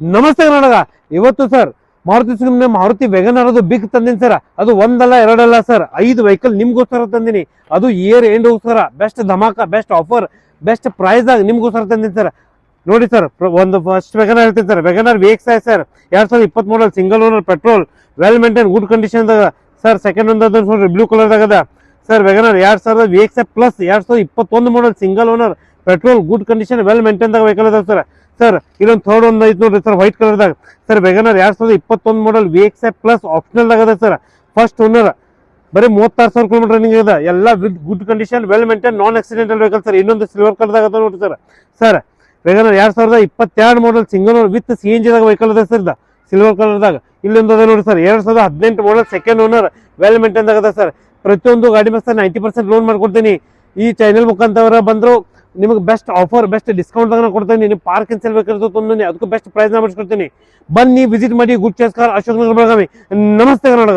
ನಮಸ್ತೆ ಕರ್ನಾಟಕ. ಇವತ್ತು sir Maruti WagonR ಅದು ಬಿಗ್ ತಂದಿನಿ ಸರ್. ಅದು ಒಂದಲ್ಲ ಎರಡಲ್ಲ ಸರ್, 5 ವೆಹಿಕಲ್ ನಿಮ್ಗೋಸ್ಕರ ತಂದಿನಿ. ಅದು ಇಯರ್ ಎಂಡ್ಗೋಸ್ಕರ ಬೆಸ್ಟ್ ಧಮಾಕ, ಬೆಸ್ಟ್ ಆಫರ್, ಬೆಸ್ಟ್ ಪ್ರೈಸ್ ಆಗಿ ನಿಮ್ಗೋಸ್ಕರ ತಂದಿನಿ ಸರ್. ನೋಡಿ ಸರ್, ಒಂದು ಫಸ್ಟ್ ವೆಗನರ್ ಹೇಳ್ತೀನಿ sir. WagonR VXi sir, 2020 model, single owner, petrol, well maintain, good condition sir. Second ಒಂದು ನೋಡ್ರಿ, ಬ್ಲೂ ಕಲರ್ ಆಗದ sir. WagonR 2000 VXi plus 2021 model, single owner, petrol, good condition, well maintain vehicle ಅದಾವ sir. Sir ಇದೊಂದು third ಒಂದು ಐತೆ ನೋಡ್ರಿ sir, white ಕಲರ್ದಾಗ sir. Wegener 2021 ಮಾಡಲ್, VXi plus optional ಆಗದ sir. First owner, ಬರೀ 36,000 ಕಿಲೋಮೀಟರ್ ರನ್ನಿಂಗ್ ಇದೆ. ಎಲ್ಲ with good condition, well maintain, non accidental vehicle sir. ಇನ್ನೊಂದು ಸಿಲ್ವರ್ ಕಲರ್ದಾಗ ಅದ ನೋಡ್ರಿ sir. Sir Wegener 2022 model, single owner with CNG ದಾಗ ವೆಹಿಕಲ್ ಅದ sir. Silver ಕಲರ್ದಾಗ ಇಲ್ಲೊಂದು ಅದ ನೋಡಿ ಸರ್. 2018 ಮಾಡಲ್, ಸೆಕೆಂಡ್ ಓನರ್, ವೆಲ್ ಮೇಂಟೈನ್ ಆಗದ ಸರ್. ಪ್ರತಿಯೊಂದು ಗಾಡಿ ಮೇಲೆ ಸರ್ 90% ಲೋನ್ ಮಾಡ್ಕೊಡ್ತೀನಿ. ಈ ಚಾನೆಲ್ ಮುಖಾಂತರ ಬಂದ್ರು ನಿಮಗೆ ಬೆಸ್ಟ್ ಆಫರ್, ಬೆಸ್ಟ್ ಡಿಸ್ಕೌಂಟ್ ದಾಗ ಕೊಡ್ತೀನಿ. ನೀವು ಪಾರ್ಕ್ ಇನ್ ಸೇಲ್ ಬೇಕಾದ್ರೆ ತಂದು ಅದಕ್ಕೂ ಬೆಸ್ಟ್ ಪ್ರೈಸ್ ನ ಮಾಡಿಸ್ಕೊಡ್ತೀನಿ. ಬನ್ನಿ, ವಿಸಿಟ್ ಮಾಡಿ. Good choice car, Ashok Nagar, Belagavi. ನಮಸ್ತೆ ಕರ್ನಾಟಕ.